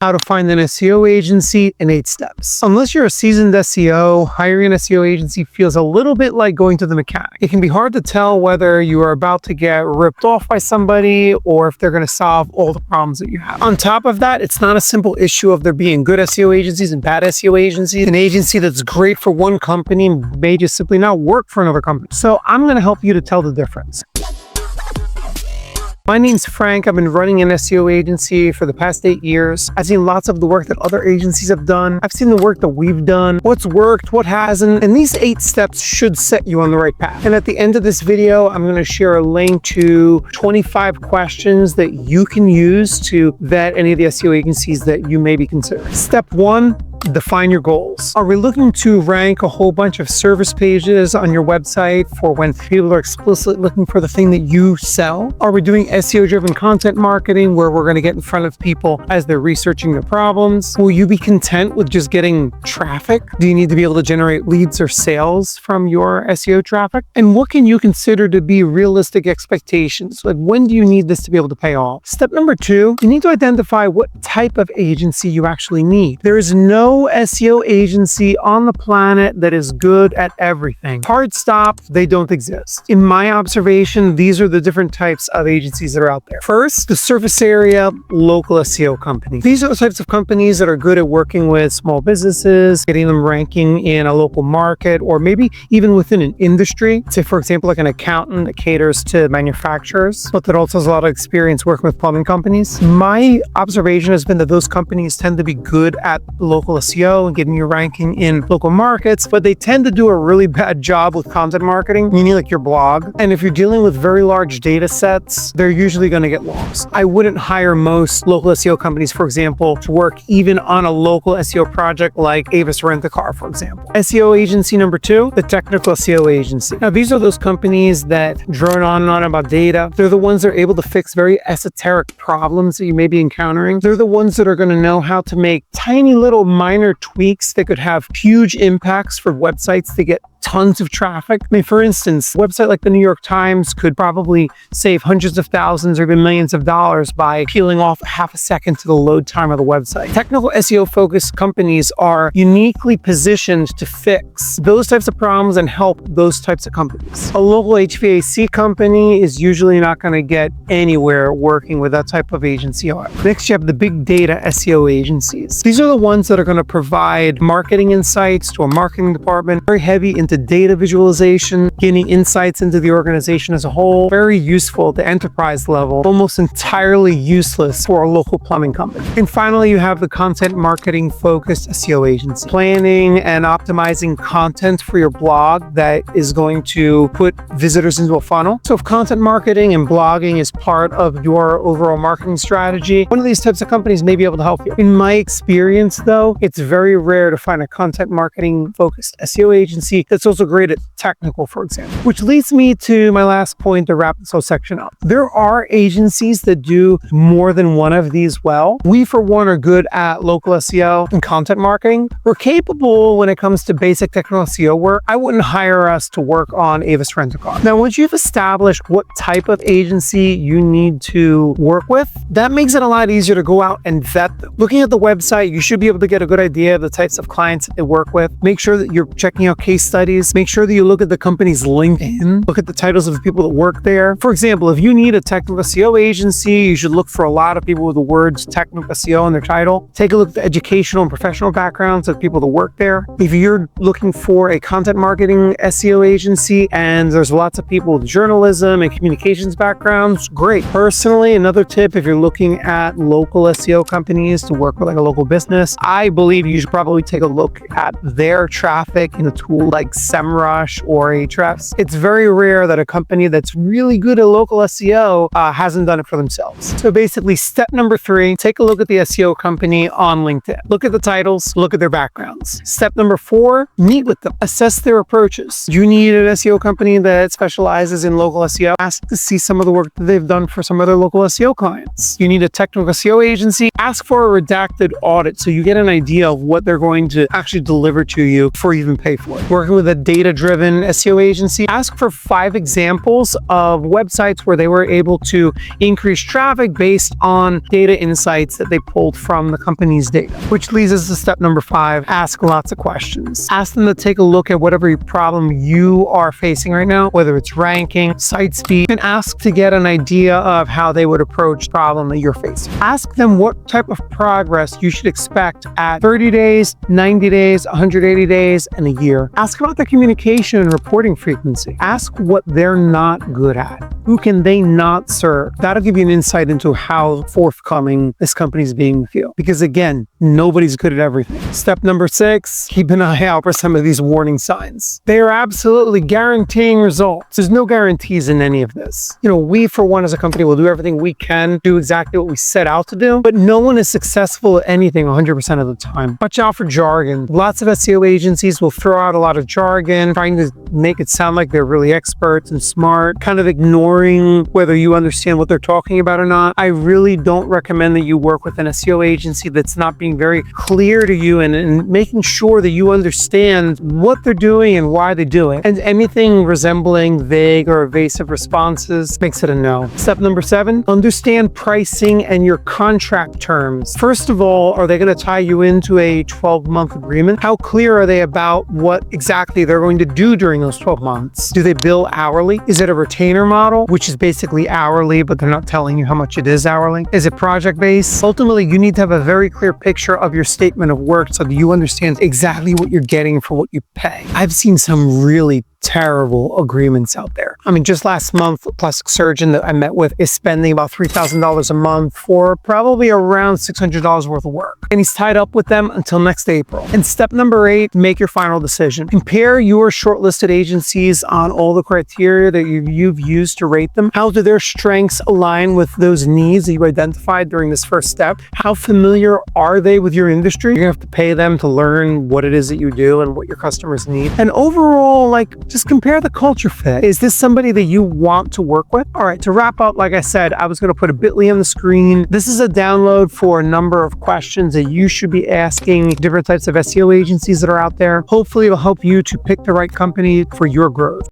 How to find an SEO agency in 8 steps. Unless you're a seasoned SEO, hiring an SEO agency feels a little bit like going to the mechanic. It can be hard to tell whether you are about to get ripped off by somebody or if they're going to solve all the problems that you have. On top of that, it's not a simple issue of there being good SEO agencies and bad SEO agencies. An agency that's great for one company may just simply not work for another company. So I'm going to help you to tell the difference. My name's Frank. I've been running an SEO agency for the past 8 years. I've seen lots of the work that other agencies have done. I've seen the work that we've done, what's worked, what hasn't, and these 8 steps should set you on the right path. And at the end of this video, I'm going to share a link to 25 questions that you can use to vet any of the SEO agencies that you may be considering. Step 1, define your goals. Are we looking to rank a whole bunch of service pages on your website for when people are explicitly looking for the thing that you sell? Are we doing SEO-driven content marketing where we're going to get in front of people as they're researching their problems? Will you be content with just getting traffic? Do you need to be able to generate leads or sales from your SEO traffic? And what can you consider to be realistic expectations? Like, when do you need this to be able to pay off? Step number 2, you need to identify what type of agency you actually need. There is no SEO agency on the planet that is good at everything. Hard stop, they don't exist. In my observation, these are the different types of agencies that are out there. First, the surface area local SEO company. These are the types of companies that are good at working with small businesses, getting them ranking in a local market, or maybe even within an industry. Say, for example, like an accountant that caters to manufacturers, but that also has a lot of experience working with plumbing companies. My observation has been that those companies tend to be good at local SEO and getting your ranking in local markets, but they tend to do a really bad job with content marketing, meaning like your blog. And if you're dealing with very large data sets, they're usually going to get lost. I wouldn't hire most local SEO companies, for example, to work even on a local SEO project like Avis Rent-A-Car, for example. SEO agency number 2, the technical SEO agency. Now, these are those companies that drone on and on about data. They're the ones that are able to fix very esoteric problems that you may be encountering. They're the ones that are going to know how to make tiny little minor tweaks that could have huge impacts for websites to get tons of traffic. I mean, for instance, a website like the New York Times could probably save hundreds of thousands or even millions of dollars by peeling off half a second to the load time of the website. Technical SEO focused companies are uniquely positioned to fix those types of problems and help those types of companies. A local HVAC company is usually not going to get anywhere working with that type of agency. Next, you have the big data SEO agencies. These are the ones that are going to provide marketing insights to a marketing department, very heavy into data visualization, gaining insights into the organization as a whole, very useful at the enterprise level, almost entirely useless for a local plumbing company. And finally, you have the content marketing focused SEO agency, planning and optimizing content for your blog that is going to put visitors into a funnel. So if content marketing and blogging is part of your overall marketing strategy, one of these types of companies may be able to help you. In my experience, though, it's very rare to find a content marketing focused SEO agency that's also great at technical, for example. Which leads me to my last point to wrap this whole section up. There are agencies that do more than one of these well. We, for one, are good at local SEO and content marketing. We're capable when it comes to basic technical SEO work. I wouldn't hire us to work on Avis Rent-A-Car. Now, once you've established what type of agency you need to work with, that makes it a lot easier to go out and vet them. Looking at the website, you should be able to get a good idea of the types of clients that they work with. Make sure that you're checking out case studies. Make sure that you look at the company's LinkedIn, look at the titles of the people that work there. For example, if you need a technical SEO agency, you should look for a lot of people with the words technical SEO in their title. Take a look at the educational and professional backgrounds of people that work there. If you're looking for a content marketing SEO agency and there's lots of people with journalism and communications backgrounds, great. Personally, another tip, if you're looking at local SEO companies to work with like a local business, I believe you should probably take a look at their traffic in a tool like SEMrush or Ahrefs. It's very rare that a company that's really good at local SEO hasn't done it for themselves. So basically, step number 3, take a look at the SEO company on LinkedIn. Look at the titles, look at their backgrounds. Step number 4, meet with them, assess their approaches. You need an SEO company that specializes in local SEO. Ask to see some of the work that they've done for some other local SEO clients. You need a technical SEO agency. Ask for a redacted audit so you get an idea of what they're going to actually deliver to you before you even pay for it. Working with a data-driven SEO agency, ask for 5 examples of websites where they were able to increase traffic based on data insights that they pulled from the company's data. Which leads us to step number 5, ask lots of questions. Ask them to take a look at whatever problem you are facing right now, whether it's ranking, site speed, and ask to get an idea of how they would approach the problem that you're facing. Ask them what type of progress you should expect at 30 days, 90 days, 180 days, and a year. Ask about their communication and reporting frequency. Ask what they're not good at. Who can they not serve? That'll give you an insight into how forthcoming this company is being with you. Because again, nobody's good at everything. Step number 6, keep an eye out for some of these warning signs. They are absolutely guaranteeing results. There's no guarantees in any of this. We, for one, as a company, will do everything we can, do exactly what we set out to do, but no one is successful at anything 100% of the time. Watch out for jargon. Lots of SEO agencies will throw out a lot of jargon, trying to make it sound like they're really experts and smart, kind of ignoring whether you understand what they're talking about or not. I really don't recommend that you work with an SEO agency that's not being very clear to you and making sure that you understand what they're doing and why they do it. And anything resembling vague or evasive responses makes it a no. Step number 7, understand pricing and your contract terms. First of all, are they going to tie you into a 12-month agreement? How clear are they about what exactly they're going to do during those 12 months? Do they bill hourly? Is it a retainer model, which is basically hourly, but they're not telling you how much it is hourly? Is it project-based? Ultimately, you need to have a very clear picture of your statement of work so that you understand exactly what you're getting for what you pay. I've seen some really terrible agreements out there. Just last month, a plastic surgeon that I met with is spending about $3,000 a month for probably around $600 worth of work. And he's tied up with them until next April. And step number 8, make your final decision. Compare your shortlisted agencies on all the criteria that you've used to rate them. How do their strengths align with those needs that you identified during this first step? How familiar are they with your industry? You're gonna have to pay them to learn what it is that you do and what your customers need. And overall, just compare the culture fit. Is this somebody that you want to work with? All right, to wrap up, like I said, I was going to put a bit.ly on the screen. This is a download for a number of questions that you should be asking different types of SEO agencies that are out there. Hopefully, it will help you to pick the right company for your growth.